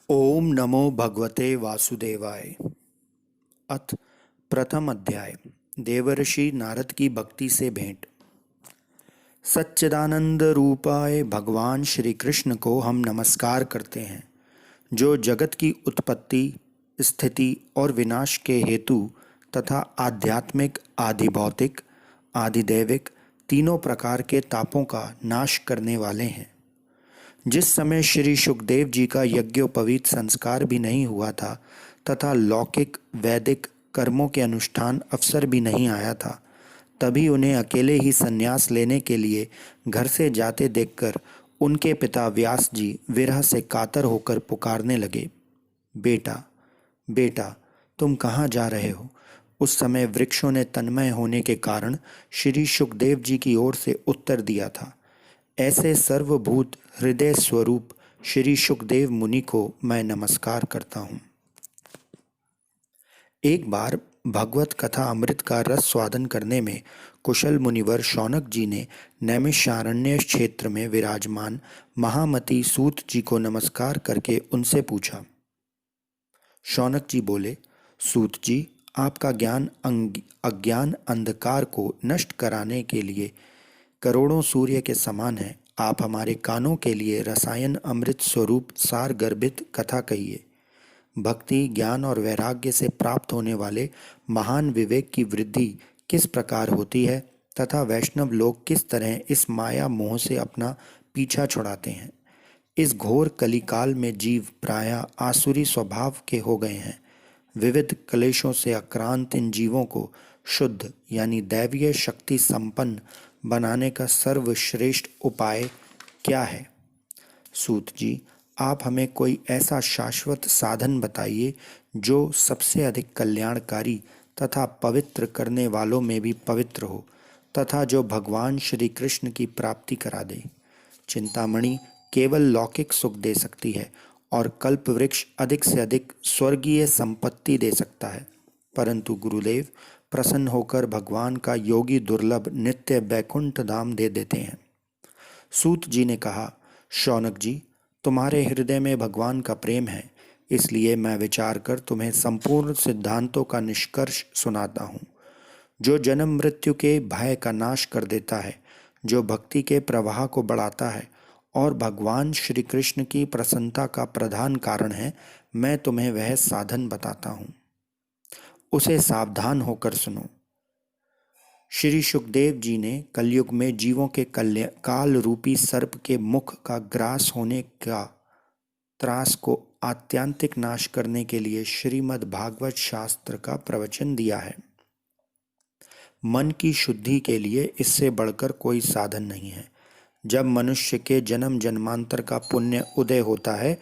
ओम नमो भगवते वासुदेवाय। अथ प्रथम अध्याय। देवर्षि नारद की भक्ति से भेंट। सच्चिदानंद रूपाय भगवान श्री कृष्ण को हम नमस्कार करते हैं, जो जगत की उत्पत्ति, स्थिति और विनाश के हेतु तथा आध्यात्मिक, आदि भौतिक, आदि दैविक तीनों प्रकार के तापों का नाश करने वाले हैं। जिस समय श्री सुखदेव जी का यज्ञोपवीत संस्कार भी नहीं हुआ था तथा लौकिक वैदिक कर्मों के अनुष्ठान अवसर भी नहीं आया था, तभी उन्हें अकेले ही संन्यास लेने के लिए घर से जाते देखकर उनके पिता व्यास जी विरह से कातर होकर पुकारने लगे, बेटा, बेटा, तुम कहाँ जा रहे हो? उस समय वृक्षों ने तन्मय होने के कारण श्री सुखदेव जी की ओर से उत्तर दिया था, ऐसे सर्वभूत हृदय स्वरूप श्री सुखदेव मुनि को मैं नमस्कार करता हूँ। एक बार भगवत कथा अमृत का रस स्वादन करने में कुशल मुनिवर शौनक जी ने नैमिषारण्य क्षेत्र में विराजमान महामती सूत जी को नमस्कार करके उनसे पूछा। शौनक जी बोले, सूत जी, आपका ज्ञान अज्ञान अंधकार को नष्ट कराने के लिए करोड़ों सूर्य के समान है। आप हमारे कानों के लिए रसायन अमृत स्वरूप सार गर्भित कथा कहिए। भक्ति, ज्ञान और वैराग्य से प्राप्त होने वाले महान विवेक की वृद्धि किस प्रकार होती है तथा वैष्णव लोग किस तरह इस माया मोह से अपना पीछा छुड़ाते हैं। इस घोर कलिकाल में जीव प्रायः आसुरी स्वभाव के हो गए हैं। विविध क्लेशों से आक्रांत इन जीवों को शुद्ध यानी दैवीय शक्ति संपन्न बनाने का सर्वश्रेष्ठ उपाय क्या है? सूत जी, आप हमें कोई ऐसा शाश्वत साधन बताइए जो सबसे अधिक कल्याणकारी तथा पवित्र करने वालों में भी पवित्र हो तथा जो भगवान श्री कृष्ण की प्राप्ति करा दे। चिंतामणि केवल लौकिक सुख दे सकती है और कल्प वृक्ष अधिक से अधिक स्वर्गीय संपत्ति दे सकता है, परंतु गुरुदेव प्रसन्न होकर भगवान का योगी दुर्लभ नित्य बैकुंठ धाम दे देते हैं। सूत जी ने कहा, शौनक जी, तुम्हारे हृदय में भगवान का प्रेम है, इसलिए मैं विचार कर तुम्हें संपूर्ण सिद्धांतों का निष्कर्ष सुनाता हूँ, जो जन्म मृत्यु के भय का नाश कर देता है, जो भक्ति के प्रवाह को बढ़ाता है और भगवान श्री कृष्ण की प्रसन्नता का प्रधान कारण है। मैं तुम्हें वह साधन बताता हूँ, उसे सावधान होकर सुनो। श्री सुखदेव जी ने कलयुग में जीवों के काल रूपी सर्प के मुख का ग्रास होने का त्रास को आत्यांतिक नाश करने के लिए श्रीमद् भागवत शास्त्र का प्रवचन दिया है। मन की शुद्धि के लिए इससे बढ़कर कोई साधन नहीं है। जब मनुष्य के जन्म जन्मांतर का पुण्य उदय होता है,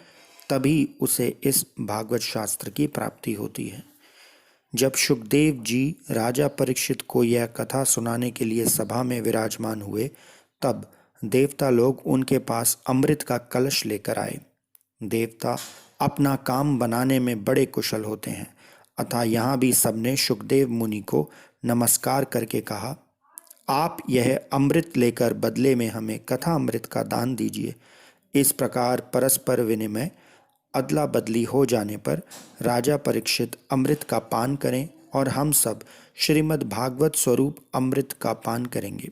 तभी उसे इस भागवत शास्त्र की प्राप्ति होती है। जब सुखदेव जी राजा परीक्षित को यह कथा सुनाने के लिए सभा में विराजमान हुए, तब देवता लोग उनके पास अमृत का कलश लेकर आए। देवता अपना काम बनाने में बड़े कुशल होते हैं, अतः यहाँ भी सबने सुखदेव मुनि को नमस्कार करके कहा, आप यह अमृत लेकर बदले में हमें कथा अमृत का दान दीजिए। इस प्रकार परस्पर विनिमय अदला बदली हो जाने पर राजा परीक्षित अमृत का पान करें और हम सब श्रीमद् भागवत स्वरूप अमृत का पान करेंगे।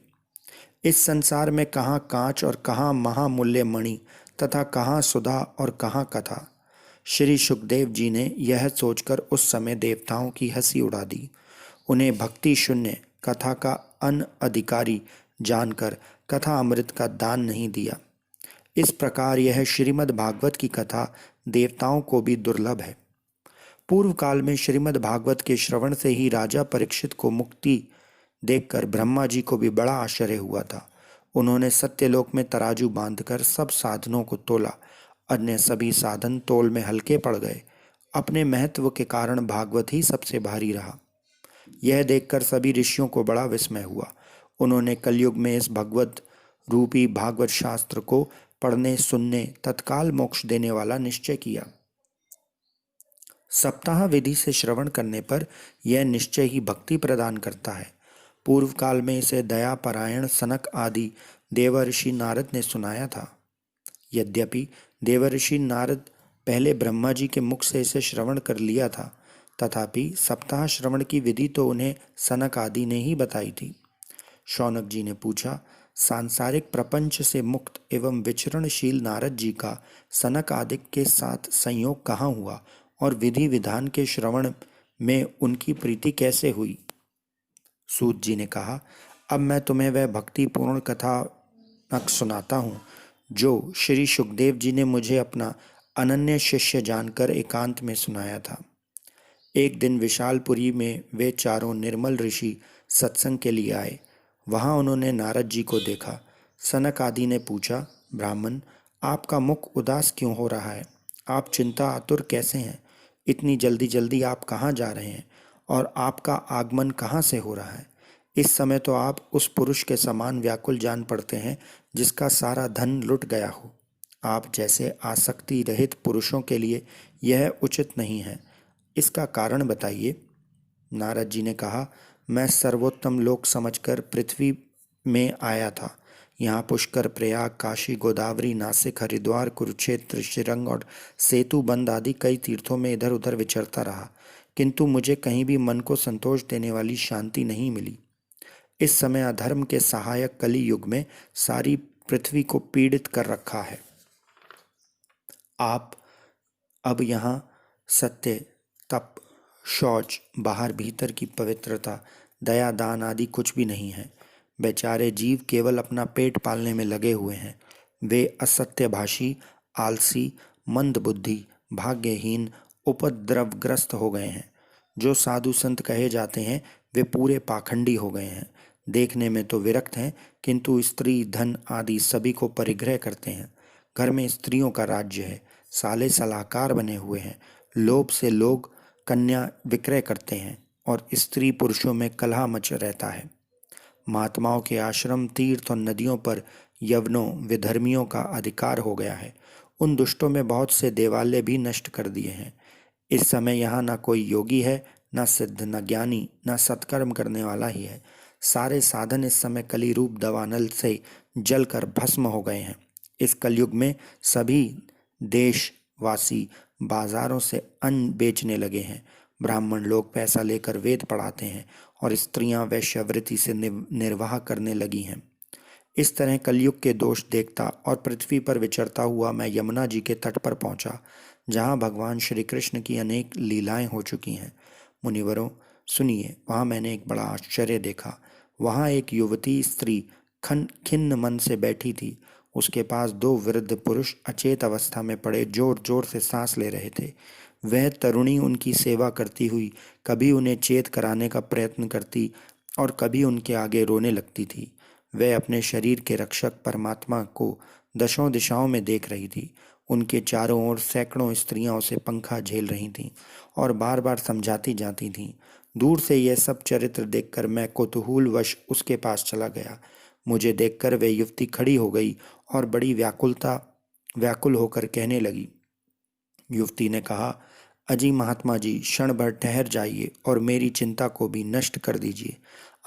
इस संसार में कहाँ कांच और कहाँ महामूल्य मणि तथा कहाँ सुधा और कहाँ कथा। श्री सुखदेव जी ने यह सोचकर उस समय देवताओं की हंसी उड़ा दी। उन्हें भक्ति शून्य कथा का अनअधिकारी जानकर कथा अमृत का दान नहीं दिया। इस प्रकार यह श्रीमद् भागवत की कथा देवताओं को भी दुर्लभ है। पूर्व काल में श्रीमद् भागवत के श्रवण से ही राजा परीक्षित को मुक्ति देखकर ब्रह्मा जी को भी बड़ा आश्चर्य हुआ था। उन्होंने सत्यलोक में तराजू बांधकर सब साधनों को तोला, अन्य सभी साधन तोल में हल्के पड़ गए। अपने महत्व के कारण भागवत ही सबसे भारी रहा। यह देखकर सभी ऋषियों को बड़ा विस्मय हुआ। उन्होंने कलयुग में इस भगवत रूपी भागवत शास्त्र को पढ़ने सुनने तत्काल मोक्ष देने वाला निश्चय किया। सप्ताह विधि से श्रवण करने पर यह निश्चय ही भक्ति प्रदान करता है। पूर्व काल में इसे दया परायण सनक आदि देवर्षि नारद ने सुनाया था। यद्यपि देवर्षि नारद पहले ब्रह्मा जी के मुख से इसे श्रवण कर लिया था, तथापि सप्ताह श्रवण की विधि तो उन्हें सनक आदि ने ही बताई थी। शौनक जी ने पूछा, सांसारिक प्रपंच से मुक्त एवं विचरणशील नारद जी का सनक आदि के साथ संयोग कहाँ हुआ और विधि विधान के श्रवण में उनकी प्रीति कैसे हुई? सूत जी ने कहा, अब मैं तुम्हें वह भक्तिपूर्ण कथानक सुनाता हूँ जो श्री सुखदेव जी ने मुझे अपना अनन्य शिष्य जानकर एकांत में सुनाया था। एक दिन विशालपुरी में वे चारों निर्मल ऋषि सत्संग के लिए आए। वहां उन्होंने नारद जी को देखा। सनक आदि ने पूछा, ब्राह्मण, आपका मुख उदास क्यों हो रहा है? आप चिंता आतुर कैसे हैं? इतनी जल्दी जल्दी आप कहाँ जा रहे हैं और आपका आगमन कहाँ से हो रहा है? इस समय तो आप उस पुरुष के समान व्याकुल जान पड़ते हैं जिसका सारा धन लुट गया हो। आप जैसे आसक्ति रहित पुरुषों के लिए यह उचित नहीं है। इसका कारण बताइए। नारद जी ने कहा, मैं सर्वोत्तम लोक समझकर पृथ्वी में आया था। यहाँ पुष्कर, प्रयाग, काशी, गोदावरी, नासिक, हरिद्वार, कुरुक्षेत्र, श्रीरंग और सेतुबंद आदि कई तीर्थों में इधर उधर विचरता रहा, किंतु मुझे कहीं भी मन को संतोष देने वाली शांति नहीं मिली। इस समय अधर्म के सहायक कली युग में सारी पृथ्वी को पीड़ित कर रखा है। आप अब यहाँ सत्य, तप, शौच, बाहर भीतर की पवित्रता, दया, दान आदि कुछ भी नहीं है। बेचारे जीव केवल अपना पेट पालने में लगे हुए हैं। वे असत्यभाषी, आलसी, मंदबुद्धि, भाग्यहीन, उपद्रवग्रस्त हो गए हैं। जो साधु संत कहे जाते हैं वे पूरे पाखंडी हो गए हैं। देखने में तो विरक्त हैं, किंतु स्त्री, धन आदि सभी को परिग्रह करते हैं। घर में स्त्रियों का राज्य है। साले सलाहकार बने हुए हैं। लोभ से लोग कन्या विक्रय करते हैं और स्त्री पुरुषों में कलह मच रहता है। महात्माओं के आश्रम, तीर्थ और नदियों पर यवनों, विधर्मियों का अधिकार हो गया है। उन दुष्टों में बहुत से देवालय भी नष्ट कर दिए हैं। इस समय यहाँ न कोई योगी है, न सिद्ध, न ज्ञानी, न सत्कर्म करने वाला ही है। सारे साधन इस समय कली रूप दवानल से जलकर भस्म हो गए हैं। इस कलयुग में सभी देशवासी बाजारों से अन्न बेचने लगे हैं। ब्राह्मण लोग पैसा लेकर वेद पढ़ाते हैं और स्त्रियां वैश्यावृत्ति से निर्वाह करने लगी हैं। इस तरह कलयुग के दोष देखता और पृथ्वी पर विचरता हुआ मैं यमुना जी के तट पर पहुंचा, जहां भगवान श्री कृष्ण की अनेक लीलाएं हो चुकी हैं। मुनिवरों, सुनिए, वहां मैंने एक बड़ा आश्चर्य देखा। वहां एक युवती स्त्री खिन्न मन से बैठी थी। उसके पास दो वृद्ध पुरुष अचेत अवस्था में पड़े जोर जोर से सांस ले रहे थे। वह तरुणी उनकी सेवा करती हुई कभी उन्हें चेत कराने का प्रयत्न करती और कभी उनके आगे रोने लगती थी। वह अपने शरीर के रक्षक परमात्मा को दशों दिशाओं में देख रही थी। उनके चारों ओर सैकड़ों स्त्रियां उसे पंखा झेल रही थीं और बार बार समझाती जाती थीं। दूर से यह सब चरित्र देखकर मैं कौतूहलवश उसके पास चला गया। मुझे देखकर वह युवती खड़ी हो गई और बड़ी व्याकुल होकर कहने लगी। युवती ने कहा, अजी महात्मा जी, क्षण भर ठहर जाइए और मेरी चिंता को भी नष्ट कर दीजिए।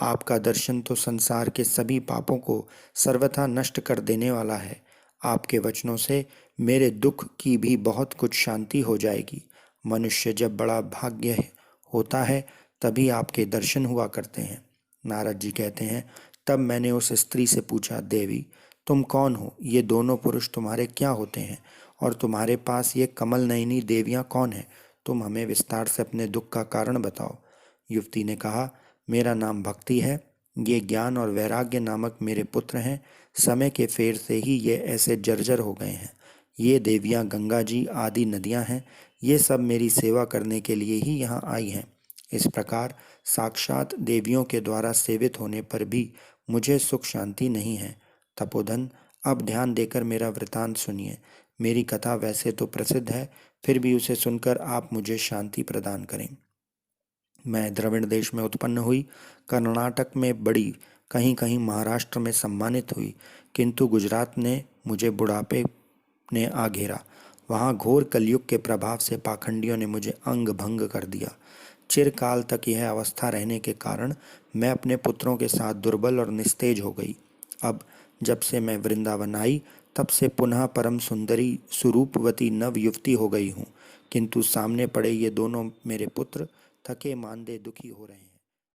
आपका दर्शन तो संसार के सभी पापों को सर्वथा नष्ट कर देने वाला है। आपके वचनों से मेरे दुख की भी बहुत कुछ शांति हो जाएगी। मनुष्य जब बड़ा भाग्य होता है तभी आपके दर्शन हुआ करते हैं। नारद जी कहते हैं, तब मैंने उस स्त्री से पूछा, देवी, तुम कौन हो? ये दोनों पुरुष तुम्हारे क्या होते हैं और तुम्हारे पास ये कमल नयनी देवियां कौन है? तुम हमें विस्तार से अपने दुख का कारण बताओ। युवती ने कहा, मेरा नाम भक्ति है। ये ज्ञान और वैराग्य नामक मेरे पुत्र हैं। समय के फेर से ही ये ऐसे जर्जर हो गए हैं। ये देवियां गंगा जी आदि नदियां हैं। ये सब मेरी सेवा करने के लिए ही यहाँ आई हैं। इस प्रकार साक्षात देवियों के द्वारा सेवित होने पर भी मुझे सुख शांति नहीं है। तपोधन, अब ध्यान देकर मेरा वृतांत सुनिए। मेरी कथा वैसे तो प्रसिद्ध है, फिर भी उसे सुनकर आप मुझे शांति प्रदान करें। मैं द्रविड़ देश में उत्पन्न हुई, कर्नाटक में बड़ी, कहीं कहीं महाराष्ट्र में सम्मानित हुई, किंतु गुजरात ने मुझे बुढ़ापे ने आ घेरा। वहाँ घोर कलयुग के प्रभाव से पाखंडियों ने मुझे अंग भंग कर दिया। चिरकाल तक यह अवस्था रहने के कारण मैं अपने पुत्रों के साथ दुर्बल और निस्तेज हो गई। अब जब से मैं वृंदावन आई तब से पुनः परम सुंदरी सुरूपवती नव युवती हो गई हूँ, किंतु सामने पड़े ये दोनों मेरे पुत्र थके मांदे दुखी हो रहे हैं।